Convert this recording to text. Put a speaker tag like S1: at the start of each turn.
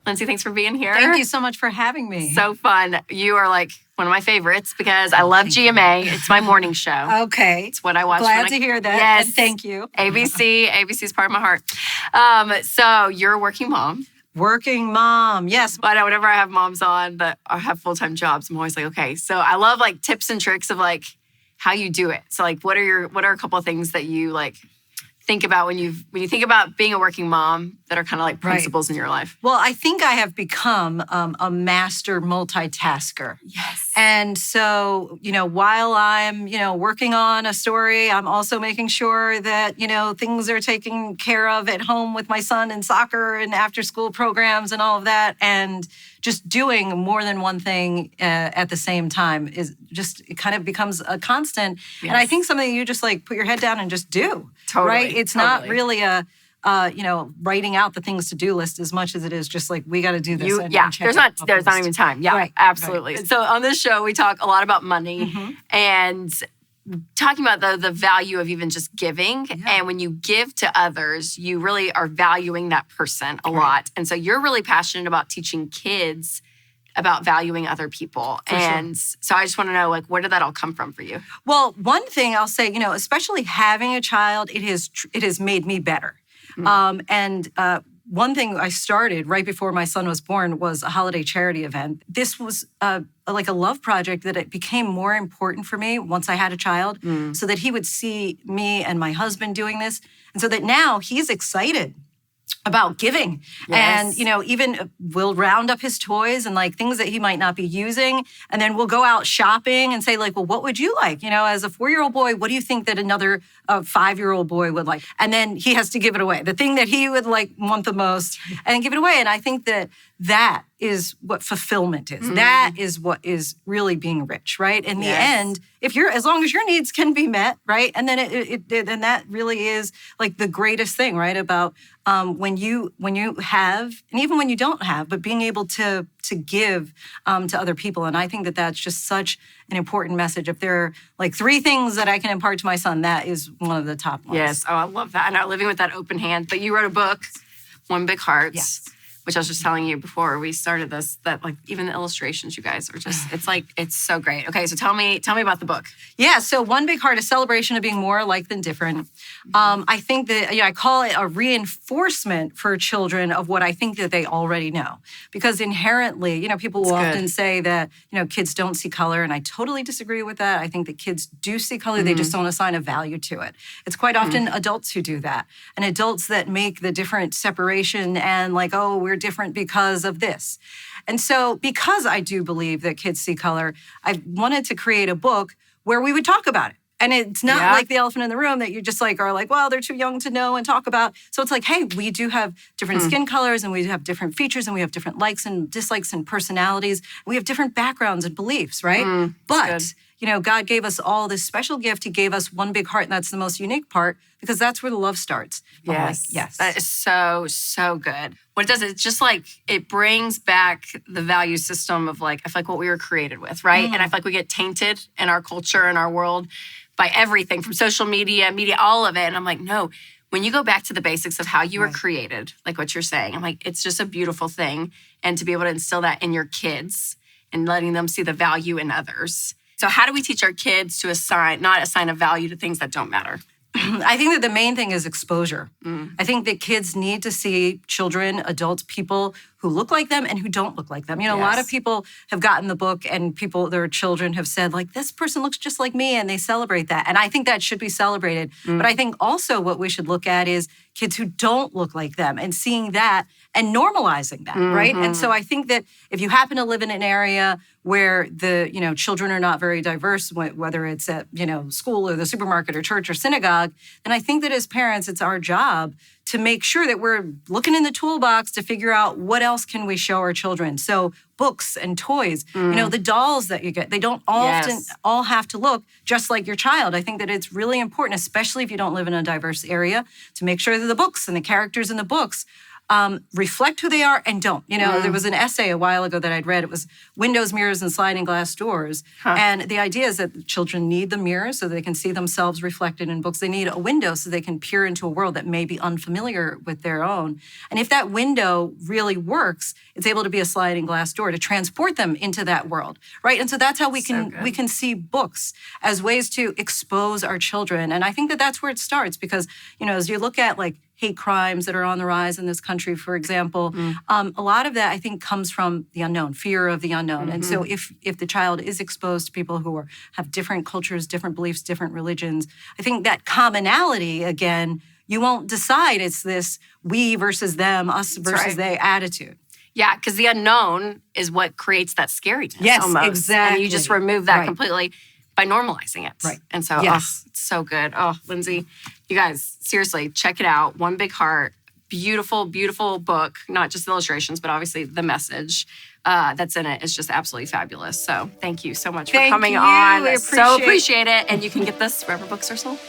S1: Linsey, thanks for being here.
S2: Thank you so much for having me.
S1: So fun. You are like one of my favorites because I love GMA. It's my morning show.
S2: Okay.
S1: It's what I watch.
S2: Glad to hear that.
S1: Yes.
S2: And thank you.
S1: ABC is part of my heart. So you're a working mom.
S2: Working mom, yes.
S1: But whenever I have moms on that have full-time jobs, I'm always like, okay. So I love like tips and tricks of like how you do it. So like, what are a couple of things that you like think about when you think about being a working mom that are kind of like principles in your life?
S2: Well, I think I have become a master multitasker.
S1: Yes.
S2: And so, while I'm, working on a story, I'm also making sure that, things are taken care of at home with my son and soccer and after school programs and all of that. And just doing more than one thing at the same time it kind of becomes a constant. Yes. And I think something you just like put your head down and just do.
S1: Totally.
S2: Right? It's not really a writing out the things to do list as much as it is just like, we got to do this.
S1: There's not even time. Yeah, right. Absolutely. Right. So on this show, we talk a lot about money and talking about the value of even just giving. Yeah. And when you give to others, you really are valuing that person a lot. And so you're really passionate about teaching kids about valuing other people. So I just want to know, like, where did that all come from for you? Well,
S2: one thing I'll say, especially having a child, it has made me better. One thing I started right before my son was born was a holiday charity event. This was like a love project that it became more important for me once I had a child, so that he would see me and my husband doing this. And so that now he's excited about giving. Yes. And, even we'll round up his toys and like things that he might not be using. And then we'll go out shopping and say like, well, what would you like? As a 4-year-old boy, what do you think that another 5-year-old boy would like? And then he has to give it away. The thing that he would like want the most and give it away. And I think that is what fulfillment is. That is what is really being rich, right? In the end, as long as your needs can be met, right? And then and that really is like the greatest thing, right? About when you have, and even when you don't have, but being able to give to other people. And I think that that's just such an important message. If there are like 3 things that I can impart to my son, that is one of the top ones.
S1: Yes. Oh, I love that. And living with that open hand. But you wrote a book, One Big Heart.
S2: Yes.
S1: Which I was just telling you before we started this, that like even the illustrations, you guys are just, it's so great. Okay, so tell me about the book.
S2: Yeah, so One Big Heart, a celebration of being more alike than different. I think that, I call it a reinforcement for children of what I think that they already know. Because inherently, people will often say that, kids don't see color, and I totally disagree with that. I think that kids do see color, they just don't assign a value to it. It's quite often adults who do that, and adults that make the different separation and like, oh, we're different because of this. And so because I do believe that kids see color, I wanted to create a book where we would talk about it. And it's not like the elephant in the room that you just like are like, well, they're too young to know and talk about. So it's like, hey, we do have different skin colors, and we have different features, and we have different likes and dislikes and personalities. We have different backgrounds and beliefs, right? But God gave us all this special gift. He gave us one big heart, and that's the most unique part, because that's where the love starts.
S1: Yes. Yes. That is so, so good. What it does, it's just like, it brings back the value system of like, I feel like what we were created with, right? And I feel like we get tainted in our culture and our world by everything from social media, all of it. And I'm like, no, when you go back to the basics of how you were created, like what you're saying, I'm like, it's just a beautiful thing. And to be able to instill that in your kids and letting them see the value in others. So how do we teach our kids to not assign a value to things that don't matter?
S2: I think that the main thing is exposure. I think that kids need to see children, adults, people who look like them and who don't look like them. A lot of people have gotten the book and their children have said, like, this person looks just like me, and they celebrate that. And I think that should be celebrated. But I think also what we should look at is kids who don't look like them and seeing that and normalizing that, right? And so I think that if you happen to live in an area where the, children are not very diverse, whether it's at, school or the supermarket or church or synagogue, then I think that as parents, it's our job to make sure that we're looking in the toolbox to figure out what else can we show our children. So books and toys, the dolls that you get, they don't often all have to look just like your child. I think that it's really important, especially if you don't live in a diverse area, to make sure that the books and the characters in the books reflect who they are and don't. You know, there was an essay a while ago that I'd read. It was Windows, Mirrors, and Sliding Glass Doors. And the idea is that children need the mirror so they can see themselves reflected in books. They need a window so they can peer into a world that may be unfamiliar with their own. And if that window really works, it's able to be a sliding glass door to transport them into that world, right? And so that's how we can see books as ways to expose our children. And I think that that's where it starts because, you know, as you look at like hate crimes that are on the rise in this country, for example, a lot of that I think comes from the unknown, fear of the unknown. And so if the child is exposed to people who have different cultures, different beliefs, different religions, I think that commonality, again, you won't decide it's this we versus them, us versus they attitude.
S1: Yeah, because the unknown is what creates that scariness.
S2: Yes,
S1: almost.
S2: exactly.
S1: And you just remove that completely by normalizing it.
S2: Right.
S1: And so, it's so good. Oh, Linsey, you guys, seriously, check it out. One Big Heart. Beautiful, beautiful book. Not just the illustrations, but obviously the message that's in it is just absolutely fabulous. So thank you so much for coming on.
S2: I
S1: so appreciate it. And you can get this wherever books are sold.